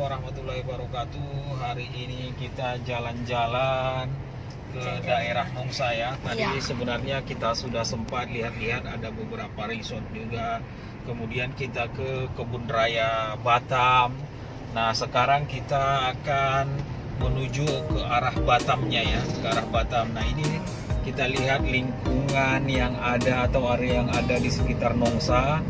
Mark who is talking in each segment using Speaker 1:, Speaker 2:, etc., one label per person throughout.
Speaker 1: warahmatullahi wabarakatuh. Hari ini kita jalan-jalan ke daerah Nongsa ya. Tadi sebenarnya kita sudah sempat lihat-lihat ada beberapa resort juga. Kemudian kita ke Kebun Raya Batam. Nah, sekarang kita akan menuju ke arah Batamnya ya, ke arah Batam. Nah, ini kita lihat lingkungan yang ada atau area yang ada di sekitar Nongsa.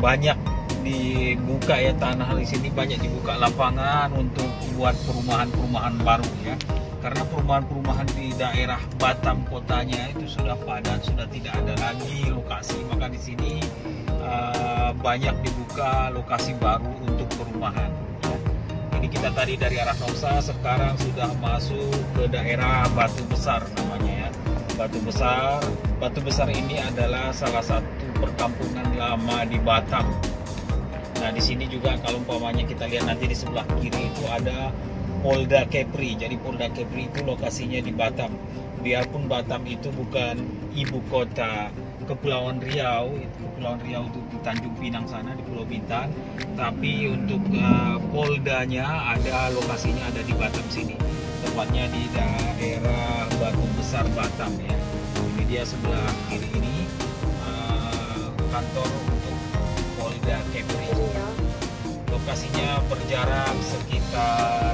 Speaker 1: Banyak dibuka ya, tanah di sini banyak dibuka lapangan untuk buat perumahan-perumahan baru ya. Karena perumahan-perumahan di daerah Batam kotanya itu sudah padat, sudah tidak ada lagi lokasi, maka di sini banyak dibuka lokasi baru untuk perumahan ya. Ini kita tadi dari arah Nongsa, sekarang sudah masuk ke daerah Batu Besar namanya ya. Batu Besar ini adalah salah satu perkampungan lama di Batam. Nah, di sini juga kalau umpamanya kita lihat nanti di sebelah kiri itu ada Polda Kepri. Jadi Polda Kepri itu lokasinya di Batam. Biarpun Batam itu bukan ibu kota Kepulauan Riau, Kepulauan Riau itu di Tanjung Pinang sana di Pulau Bintan, tapi untuk Poldanya ada lokasinya ada di Batam sini. Tepatnya di daerah Batu Besar Batam ya. Ini dia sebelah kiri ini kantor untuk Polda Kepri. Lokasinya berjarak sekitar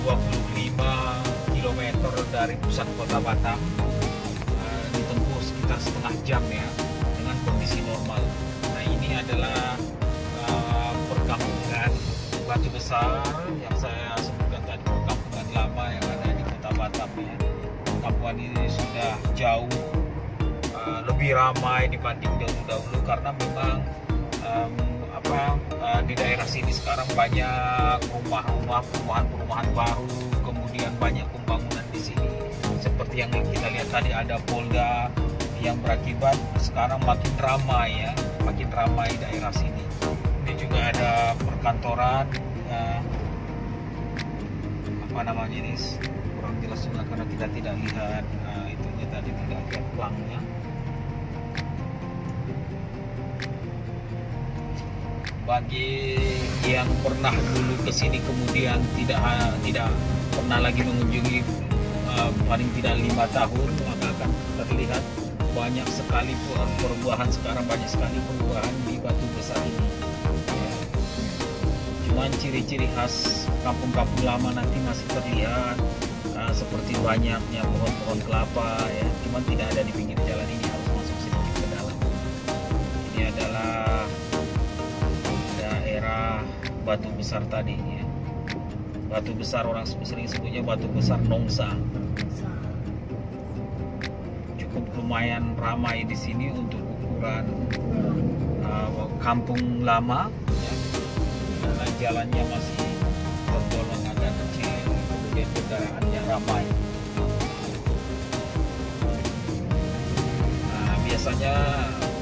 Speaker 1: 25 km dari pusat kota Batam. Ditempuh sekitar setengah jam ya dengan kondisi normal. Nah, ini adalah perkampungan Batu Besar yang saya sebutkan tadi, perkampungan lama yang ada di kota Batam ya. Perkampungan ini sudah jauh lebih ramai dibanding dahulu karena memang di daerah sini sekarang banyak perumahan baru, kemudian banyak pembangunan di sini. Seperti yang kita lihat tadi ada Polda yang berakibat sekarang makin ramai ya, makin ramai daerah sini. Ini juga ada perkantoran, apa namanya ini kurang jelas juga karena kita tidak lihat itunya tadi, tidak lihat pelangnya. Bagi yang pernah dulu ke sini kemudian tidak pernah lagi mengunjungi paling tidak 5 tahun, maka akan terlihat banyak sekali perubahan. Sekarang banyak sekali perubahan di Batu Besar ini ya. Cuman ciri-ciri khas kampung-kampung lama nanti masih terlihat, seperti banyaknya pohon-pohon kelapa ya, cuman tidak ada di pinggir jalan ini, harus masuk sedikit ke dalam. Ini adalah daerah Batu Besar tadi ya. Batu Besar, orang sering sebutnya Batu Besar Nongsa. Cukup lumayan ramai di sini untuk ukuran kampung lama ya. Karena jalannya masih tergolong agak kecil, kemudian kendaraannya ramai. Nah, biasanya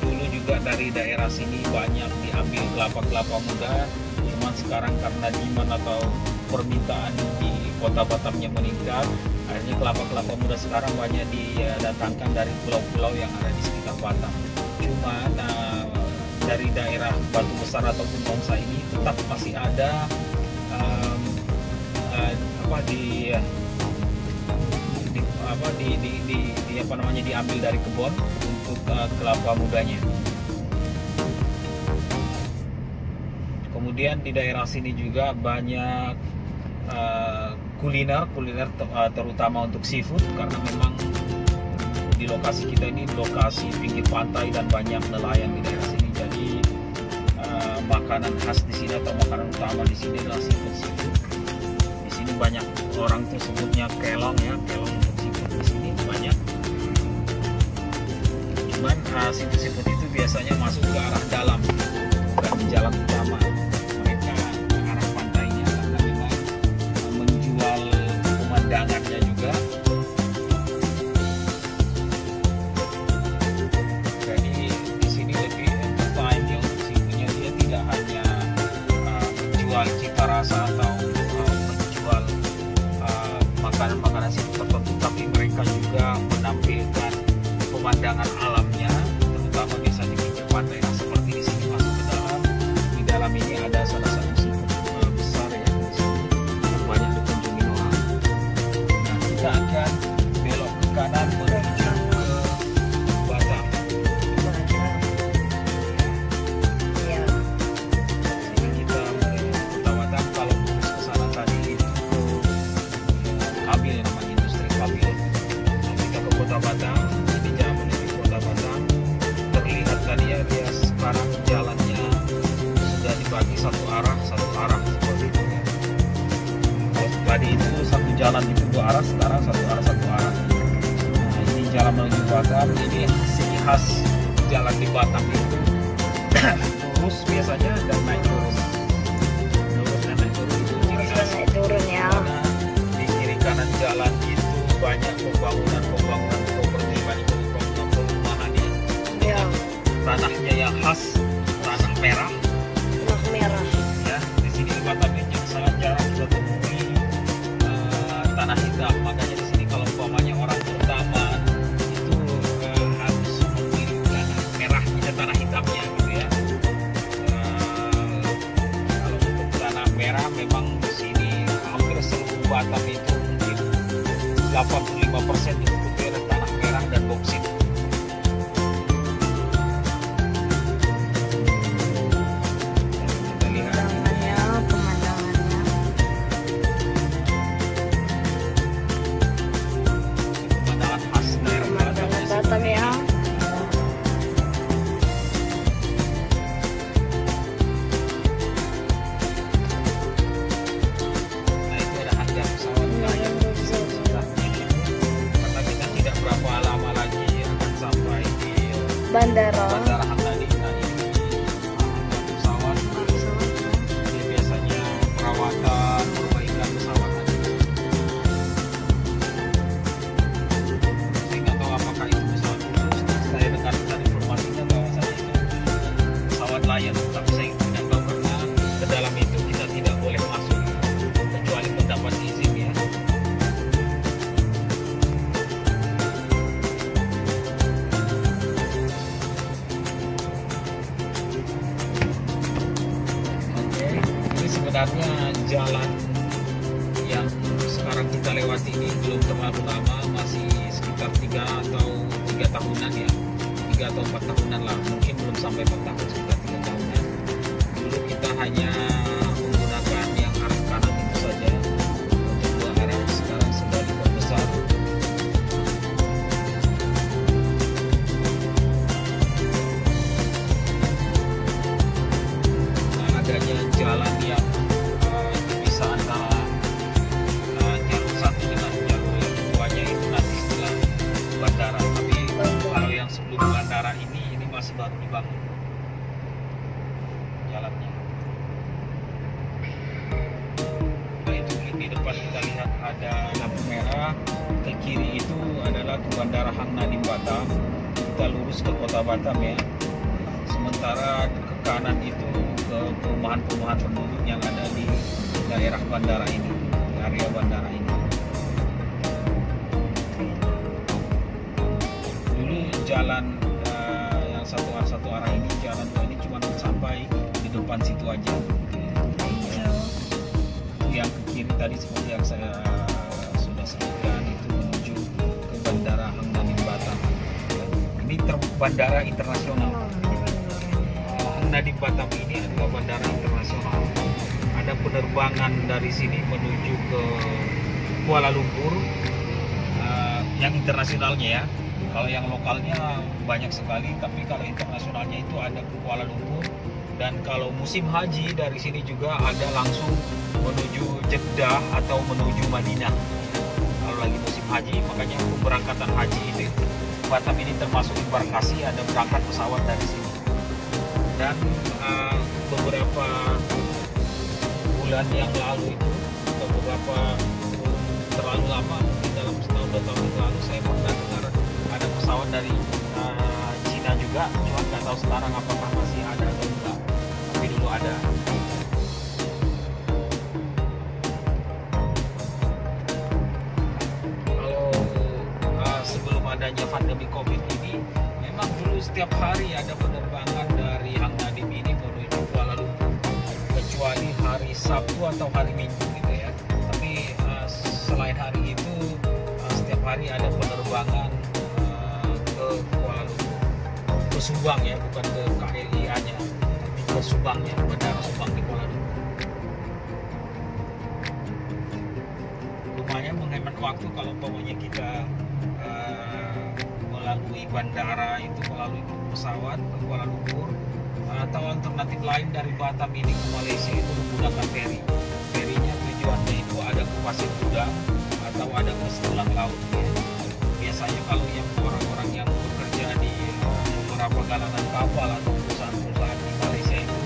Speaker 1: dulu juga dari daerah sini banyak diambil kelapa-kelapa muda, cuman sekarang karena demand atau permintaan di kota Batamnya meningkat, akhirnya kelapa-kelapa muda sekarang banyak didatangkan dari pulau-pulau yang ada di sekitar Batam. Cuman dari daerah Batu Besar ataupun Nongsa ini tetap masih ada diambil dari kebun untuk kelapa mudanya. Kemudian di daerah sini juga banyak kuliner terutama untuk seafood, karena memang di lokasi kita ini lokasi pinggir pantai dan banyak nelayan di daerah sini. Jadi makanan khas di sini atau makanan utama di sini adalah seafood. Di sini banyak orang tuh sebutnya kelong ya, kelong untuk seafood di sini banyak. Cuman seafood itu biasanya masuk ke arah dalam, bukan di jalan utama. Pemandangannya juga, jadi di sini lebih entertain ya untuk seafoodnya. Dia tidak hanya menjual cita rasa atau menjual makanan-makanan seafood tertentu, tapi mereka juga menampilkan pemandangan alamnya, terutama biasanya di pinggir pantai. Nah, seperti di sini masuk ke dalam, di dalam ini ada Tadi itu satu jalan itu dua arah, sekarang satu arah satu arah. Nah, ini jalan menuju Batam. Ini ciri khas jalan di Batam itu lurus biasanya dan naik turun. Lurus dan naik turun itu ciri khas.
Speaker 2: Naik turun ya.
Speaker 1: Karena di kiri kanan jalan itu banyak pembangunan properti, banyak pembangunan perumahan ya.
Speaker 2: Ya.
Speaker 1: Tanahnya yang khas tanah merah.
Speaker 2: Tanah merah.
Speaker 1: Ya, di sini di Batam ini sangat jarang kita temui tanah hitam. Makanya di sini kalau umpamanya orang bertaman itu harus memilih tanah merahnya, tanah hitamnya gitu ya. Kalau untuk tanah merah memang di sini hampir seluruh Batam itu mungkin 85% ditutupi oleh tanah merah dan boksit.
Speaker 2: Batam ya.
Speaker 1: Nah itu ada harga pesawat layang karena kita tidak berapa lama lagi akan sampai di
Speaker 2: Bandara.
Speaker 1: Bandara Hamdani. Nah ini harga pesawat ini biasanya perawatan perbaikan pesawat aja. Saya nggak tahu apakah itu pesawat khusus. Saya dengar informasinya bahwasanya itu pesawat layang, tapi saya tidak tahu karena ke dalam itu kita tidak boleh masuk kecuali mendapat izin ya. Oke, ini sebenarnya jalan yang sekarang kita lewati ini belum terlalu lama, masih sekitar 3 tahunan ya, 3 atau 4 tahunan lah, mungkin belum sampai 4 tahun, sekitar 3 tahunan. Dulu kita hanya menggunakan yang arah kanan itu saja untuk dua arah, sekarang sudah diperbesar. Nah, adanya jalan yang bisa antara jalur satu dengan jalur yang keduanya itu nanti setelah bandara. Tapi kalau yang sebelum bandara ini masih baru dibangun jalannya. Nah itu di depan kita lihat ada lampu merah. Ke kiri itu adalah ke Bandara Hang Nadiem Batam. Kita lurus ke kota Batam ya. Sementara ke kanan itu ke perumahan-perumahan penduduk yang ada di daerah bandara ini, di area bandara ini. Dulu jalan yang satu arah ini, jalan dua ini cuma sampai di depan situ aja. Itu yang ke kiri tadi seperti yang saya sudah sebutkan itu menuju ke Bandara Hang Nadiem Batam. Ini bandara internasional. Hang Nadiem Batam ini adalah bandara internasional. Ada penerbangan dari sini menuju ke Kuala Lumpur yang internasionalnya ya. Kalau yang lokalnya banyak sekali, tapi kalau internasionalnya itu ada ke Kuala Lumpur. Dan kalau musim haji dari sini juga ada langsung menuju Jeddah atau menuju Madinah. Kalau lagi musim haji, makanya pemberangkatan haji itu Batam ini termasuk embarkasi, ada berangkat pesawat dari sini. Dan beberapa bulan yang lalu itu, atau beberapa terlalu lama, mungkin dalam setahun 2 tahun yang lalu saya pernah dengar ada pesawat dari Cina juga, cuma nggak tahu sekarang apakah masih ada atau enggak, tapi dulu ada. Kalau sebelum adanya pandemi COVID ini, memang dulu setiap hari ada penerbangan dari Hang Nadiem ini menuju Kuala Lumpur, kecuali hari Sabtu atau hari Minggu gitu ya. Tapi selain hari itu setiap hari ada penerbangan ke Kuala Lumpur, ke Subang ya, bukan ke KLIA-nya, tapi ke Subangnya, Bandara Subang di Kuala Lumpur. Lumayan menghemat waktu kalau umpamanya kita melalui bandara itu, melalui pesawat ke Kuala Lumpur, atau alternatif lain dari Batam ini ke Malaysia itu menggunakan feri. Ferinya tujuannya itu ada ke pasir udang atau ada bus tulang laut ya. Biasanya kalau yang orang-orang yang bekerja di beberapa galangan kapal atau perusahaan-perusahaan di Malaysia itu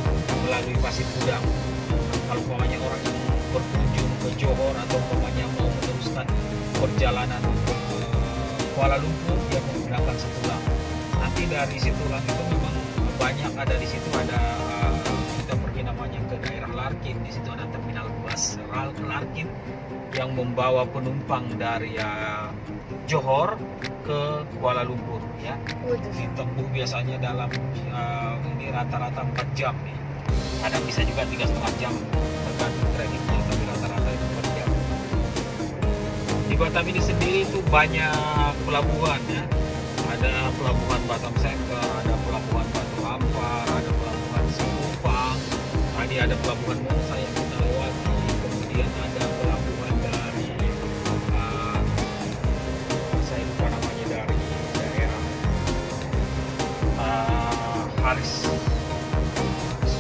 Speaker 1: melalui pasir udang. Kalau umpamanya orang yang berkunjung ke Johor atau umpamanya mau meneruskan perjalanan ke Kuala Lumpur, dia menggunakan setulang. Nanti dari situlang itu memang banyak ada di situ, ada kita pergi namanya ke daerah Larkin. Di situ ada terminal bus Larkin yang membawa penumpang dari Johor ke Kuala Lumpur ya. Ditempuh biasanya dalam ini rata-rata 4 jam nih. Kadang bisa juga 3,5 jam tergantung trackingnya, tapi rata-rata itu 4 jam. Di Batam ini sendiri itu banyak pelabuhan ya. Ada pelabuhan Batam Center, ada pelabuhan Batu Ampar, ada pelabuhan Sekupang, tadi ada pelabuhan Mongsa yang kita lewati, kemudian ada pelabuhan dari saya lupa namanya, dari daerah Haris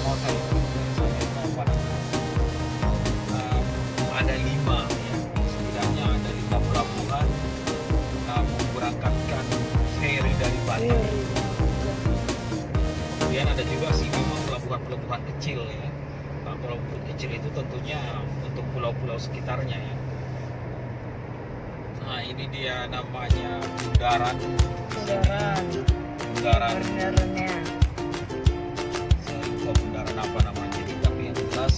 Speaker 1: Hotel, saya lupa apa namanya. Ada 5 ya, setidaknya ada 5 pelabuhan memberangkatkan ferry dari Batam. Kemudian ada juga sih memang pelabuhan-pelabuhan kecil ya. Pelabuhan kecil itu tentunya untuk pulau-pulau sekitarnya ya. Nah ini dia namanya bundaran.
Speaker 2: Bundarannya.
Speaker 1: Saya lupa bundaran apa namanya ini, tapi yang jelas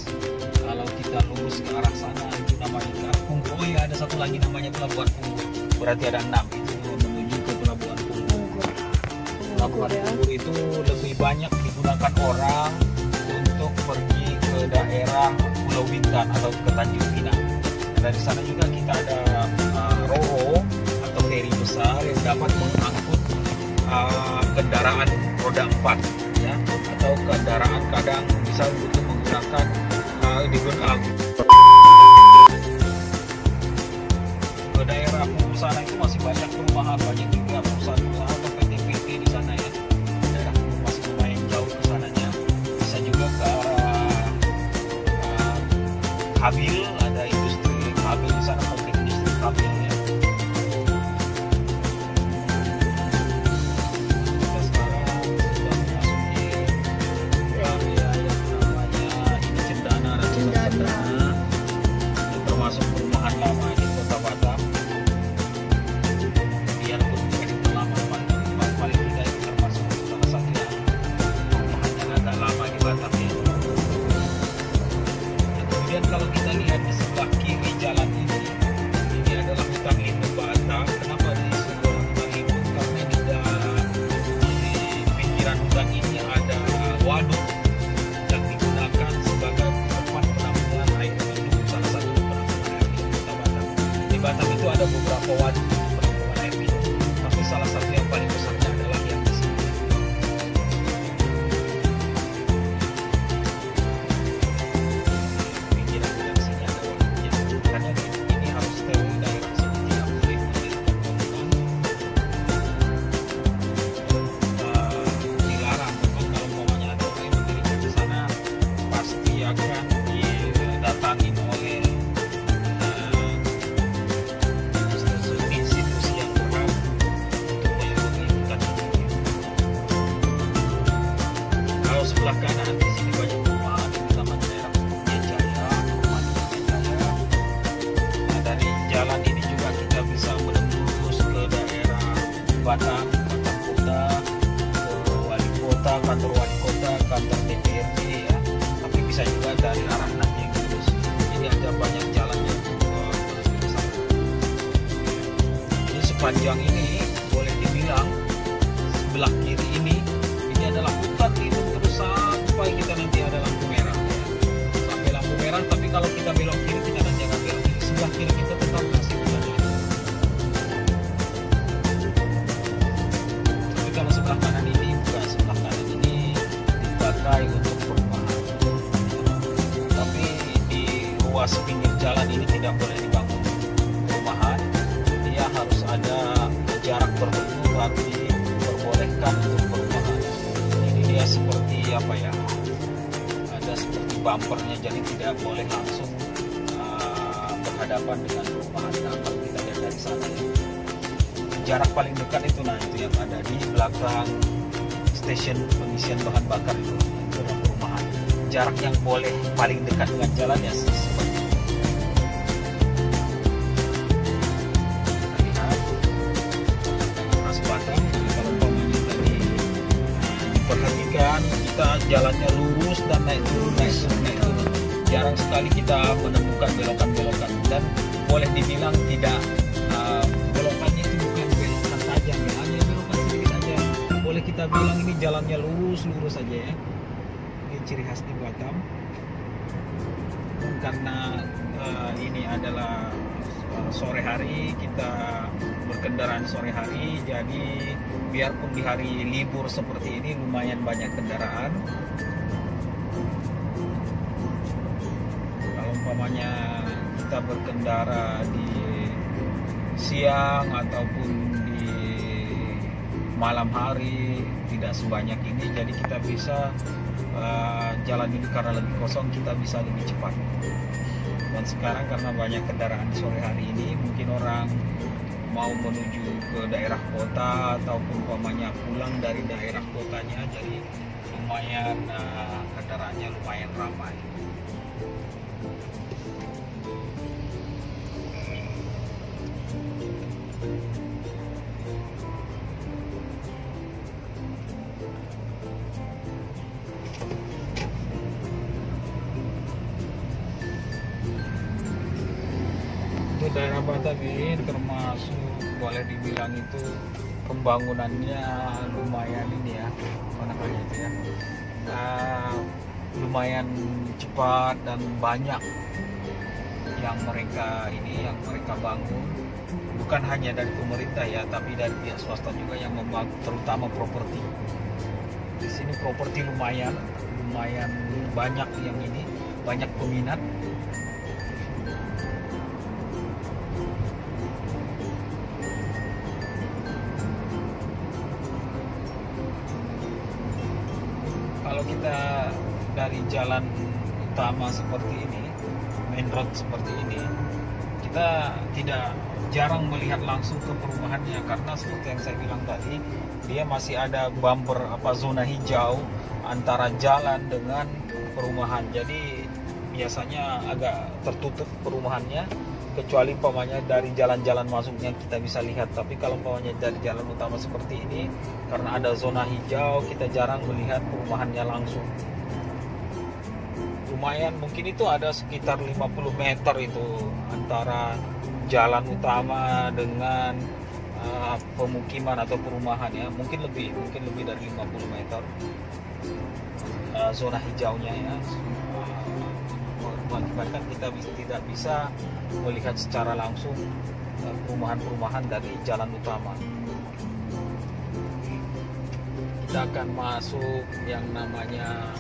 Speaker 1: kalau kita lurus ke arah sana itu namanya ke arah Punggur. Oh ya, ada satu lagi namanya pelabuhan Punggur. Berarti ada 6 itu menuju ke pelabuhan Punggur. Pelabuhan Punggur itu lebih banyak digunakan orang untuk pergi ke daerah Pulau Bintan atau ke Tanjung Pinang. Dari sana juga kita ada Roro atau ferry besar yang dapat mengangkut kendaraan roda 4 ya, atau kendaraan kadang bisa untuk menggunakan ke daerah Punggur sana itu masih banyak perumahan, banyak juga perusahaan-perusahaan atau PT-PT di sana ya. Daerah Punggur masih lumayan jauh ke sananya. Bisa juga ke arah Kabil, ada industri Kabil di sana, pabrik industri Kabil ya. Kita sekarang sudah memasuki area yang namanya ini Cendana dan Cendana. Ini termasuk perumahan lama di Kota Batam. Biarpun bukan lama, paling tidak itu termasuk salah satu yang perumahan yang agak lama di Batam ya. Kemudian kalau kita lihat di sebelah kiri jalan ini adalah hutan lindung Batam. Kenapa disebut hutan lindung? Karena di pinggiran hutan ini ada waduk yang digunakan sebagai tempat penampungan air minum, salah satu penampungan air minum Kota Batam. Di Batam itu ada beberapa waduk penampungan air minum, tapi salah satu yang paling besarnya adalah yang di sini. Pinggiran hutan sini ada waduknya. Makanya ini harus steril, daerah sini tidak boleh mendirikan bangunan. Dilarang memang kalau umpamanya ada orang yang mendirikan di sana pasti akan didatangin oleh institusi yang berhak untuk melindungi hutan ini. Kalau sebelah kanan di sini banyak perumahan, terutama di daerah Jaya, perumahan Jaya. Nah, dari jalan ini juga kita bisa menembus ke daerah Batam Kota, ke Wali Kota, kantor Wali Kota, kantor DPRD ya. Tapi bisa juga dari arah Nahdien terus. Ini ada banyak jalan yang terus ke sana. Jadi sepanjang ini boleh dibilang sebelah kiri ini adalah hutan lindung terus sampai kita nanti ada lampu merah ya. Sampai lampu merah, tapi kalau kita belok kiri kita nanti akan belok kiri. Sebelah kiri kita tetap masih hutan lindung. Tapi kalau sebelah kanan ini bukan, sebelah kanan ini dipakai untuk perumahan. Tapi di ruas pinggir jalan ini tidak boleh dibangun perumahan. Dia harus ada jarak tertentu baru diperbolehkan untuk perumahan. Jadi dia seperti apa ya? Ada seperti bumpernya, jadi tidak boleh langsung berhadapan berhadapan dengan perumahan. Nah, kalau kita lihat dari sana ya, jarak paling dekat itu yang ada di belakang stasiun pengisian bahan bakar itu ada perumahan. Jarak yang boleh paling dekat dengan jalan ya seperti itu. Kita lihat Mas Batam, kalau umpamanya tadi diperhatikan kita jalannya lurus dan naik turun. Jarang sekali kita menemukan belokan-belokan, dan boleh dibilang tidak belokannya itu bukan belokan tajam ya, hanya belokan sedikit aja. Boleh kita bilang ini jalannya lurus saja ya. Ini ciri khas di Batam. Karena ini adalah sore hari, kita berkendaraan sore hari, jadi biarpun di hari libur seperti ini lumayan banyak kendaraan. Umpamanya kita berkendara di siang ataupun di malam hari tidak sebanyak ini, jadi kita bisa jalan ini karena lebih kosong, kita bisa lebih cepat. Dan sekarang karena banyak kendaraan di sore hari ini, mungkin orang mau menuju ke daerah kota ataupun umpamanya pulang dari daerah kotanya, jadi lumayan kendaraannya lumayan ramai. Daerah Batam ini termasuk boleh dibilang itu pembangunannya lumayan ini ya, apa namanya itu ya, lumayan cepat dan banyak yang mereka bangun, bukan hanya dari pemerintah ya, tapi dari pihak swasta juga yang membangun, terutama properti. Di sini properti lumayan banyak yang ini, banyak peminat. Kalau kita dari jalan utama seperti ini, main road seperti ini, kita jarang melihat langsung ke perumahannya, karena seperti yang saya bilang tadi, dia masih ada bumper zona hijau antara jalan dengan perumahan. Jadi biasanya agak tertutup perumahannya, kecuali umpamanya dari jalan-jalan masuknya kita bisa lihat. Tapi kalau umpamanya dari jalan utama seperti ini, karena ada zona hijau, kita jarang melihat perumahannya langsung. Lumayan, mungkin itu ada sekitar 50 meter itu antara jalan utama dengan pemukiman atau perumahan ya, mungkin lebih dari 50 meter zona hijaunya ya, mengakibatkan kita tidak bisa melihat secara langsung perumahan-perumahan dari jalan utama. Kita akan masuk yang namanya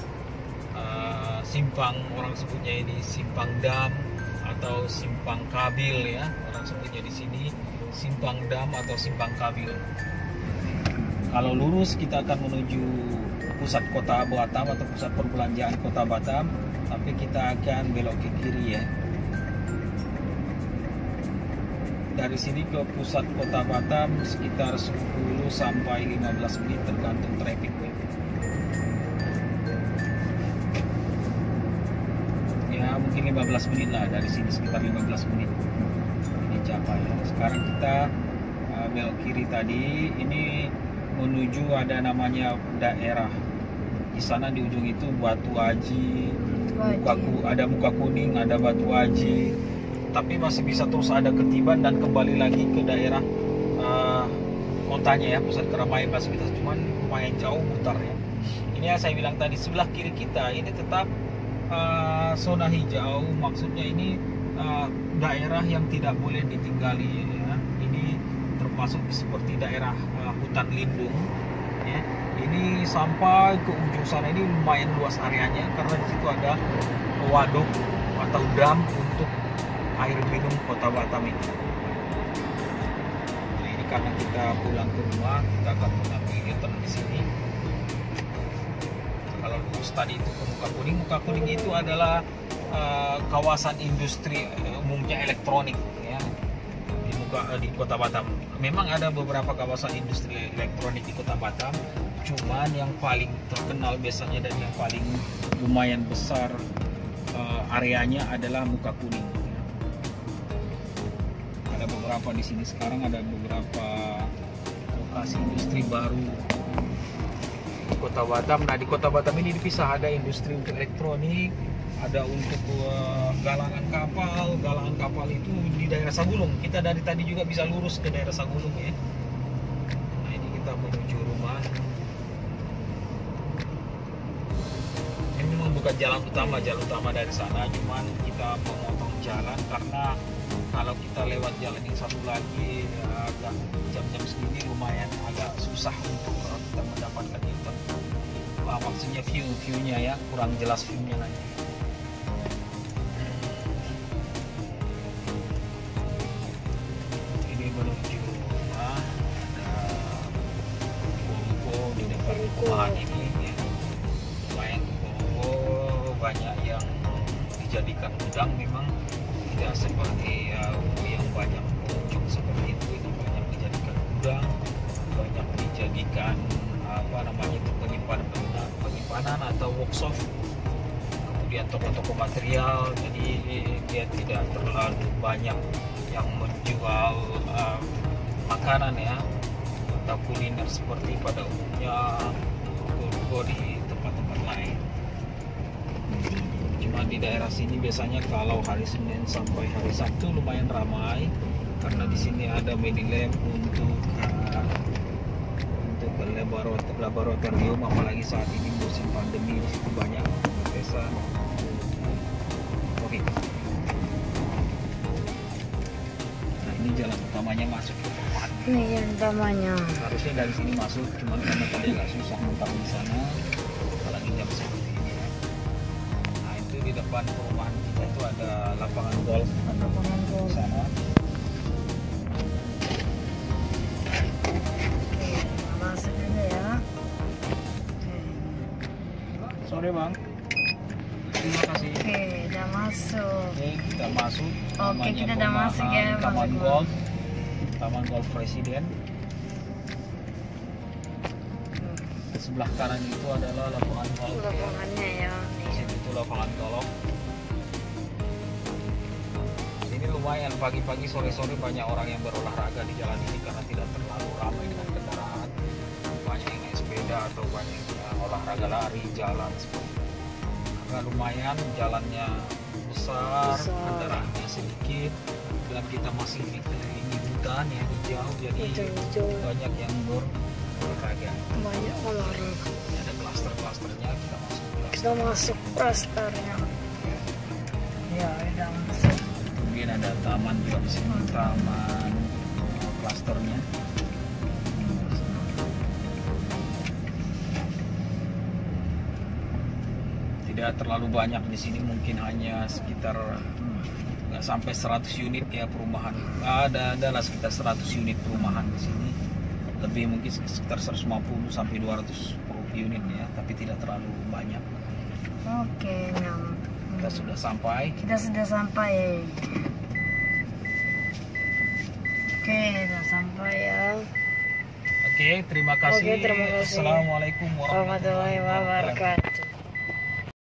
Speaker 1: simpang, orang sebutnya ini simpang dam atau simpang kabil ya, orang sebutnya di sini simpang dam atau simpang kabil. Kalau lurus kita akan menuju pusat kota Batam atau pusat perbelanjaan kota Batam, tapi kita akan belok ke kiri ya. Dari sini ke pusat kota Batam sekitar 10 sampai 15 menit tergantung traffic. Ya mungkin 15 menit lah, dari sini sekitar 15 menit ini capai ya. Sekarang kita belok kiri tadi, ini menuju ada namanya daerah. Di sana di ujung itu Batu Aji, ada muka kuning, ada Batu Aji. Tapi masih bisa terus ada Ketiban dan kembali lagi ke daerah kotanya ya, pusat keramaian masih bisa, cuman lumayan jauh mutar ya. Ini yang saya bilang tadi, sebelah kiri kita ini tetap zona hijau, maksudnya ini daerah yang tidak boleh ditinggali ya. Ini termasuk seperti daerah hutan lindung ya. Ini sampai ke ujung sana ini lumayan luas areanya, karena di situ ada waduk atau dam untuk air minum kota Batam ini. Nah, ini karena kita pulang ke rumah, kita akan mengambil U-turn di sini. Kalau lurus tadi itu ke muka kuning itu adalah kawasan industri umumnya elektronik ya di Kota Batam. Memang ada beberapa kawasan industri elektronik di Kota Batam, cuman yang paling terkenal biasanya dan yang paling lumayan besar areanya adalah Muka Kuning. Ada beberapa di sini sekarang, ada beberapa lokasi industri baru di Kota Batam. Nah, di Kota Batam ini dipisah, ada industri untuk elektronik, ada untuk galangan kapal. Galangan kapal itu di daerah Sagulung. Kita dari tadi juga bisa lurus ke daerah Sagulung ya. Nah, ini kita menuju rumah. Ini memang bukan jalan utama dari sana, cuman kita memotong jalan karena kalau kita lewat jalan yang satu lagi ya, agak jam-jam segini lumayan agak susah untuk kita mendapatkan itu. Maksudnya view-nya ya, kurang jelas view-nya nanti. Ini menuju rumah, ada ruko-ruko di depan rumahan ini ya. Lumayan ruko, banyak yang dijadikan gudang, memang tidak seperti yang banyak pengunjung seperti itu. Ini banyak dijadikan gudang, banyak dijadikan itu penyimpanan atau workshop, kemudian toko-toko material. Jadi dia tidak terlalu banyak yang menjual makanan ya atau kuliner seperti pada umumnya ruko-ruko di tempat-tempat lain. Cuma di daerah sini biasanya kalau hari Senin sampai hari Sabtu lumayan ramai karena di sini ada Medilab untuk laboratorium, apalagi saat ini musim pandemi, di situ banyak pengetesan. Oke. Nah, ini jalan utamanya masuk ke perumahan.
Speaker 2: Ini yang utamanya.
Speaker 1: Harusnya dari sini masuk, cuman karena tadi agak susah mutar di sana, apalagi jam seperti ini ya. Nah, itu di depan perumahan kita itu ada lapangan golf.
Speaker 2: Lapangan golf
Speaker 1: Di sana.
Speaker 2: masuk aja ya.
Speaker 1: Sore bang, terima kasih.
Speaker 2: Oke, udah masuk.
Speaker 1: Oke, kita masuk.
Speaker 2: Oke,
Speaker 1: Namanya
Speaker 2: kita udah masuk ya,
Speaker 1: Taman
Speaker 2: masuk.
Speaker 1: Golf, Taman Golf Presiden. Sebelah kanan itu adalah lapangan golf.
Speaker 2: Lapangannya ya.
Speaker 1: Di sini itu lapangan golf. Ini lumayan pagi-pagi, sore-sore banyak orang yang berolahraga di jalan ini karena tidak terlalu ramai dengan kendaraan. Banyak yang naik sepeda atau banyak yang olahraga lari jalan seperti itu. Karena lumayan jalannya besar, kendaraannya sedikit, dan kita masih dikelilingi hutan yang hijau, jadi
Speaker 2: Hijau-hijau.
Speaker 1: banyak yang berolahraga.
Speaker 2: Banyak olahraga.
Speaker 1: Ini ada klaster-klasternya, kita masuk klaster.
Speaker 2: Kita masuk klasternya. Ya, udah masuk.
Speaker 1: Kemudian ada taman juga di sini, taman klasternya. Tidak terlalu banyak di sini, mungkin hanya sekitar nggak sampai 100 unit ya perumahan. Adalah sekitar 100 unit perumahan di sini. Lebih mungkin sekitar 150 sampai 200 unit ya, tapi tidak terlalu banyak.
Speaker 2: Oke,
Speaker 1: Kita sudah sampai.
Speaker 2: Kita sudah sampai. Oke, sudah sampai ya.
Speaker 1: Oke, terima kasih.
Speaker 2: Oke, terima kasih.
Speaker 1: Assalamualaikum warahmatullahi
Speaker 2: Warahmatullahi
Speaker 1: wabarakatuh.
Speaker 2: wabarakatuh.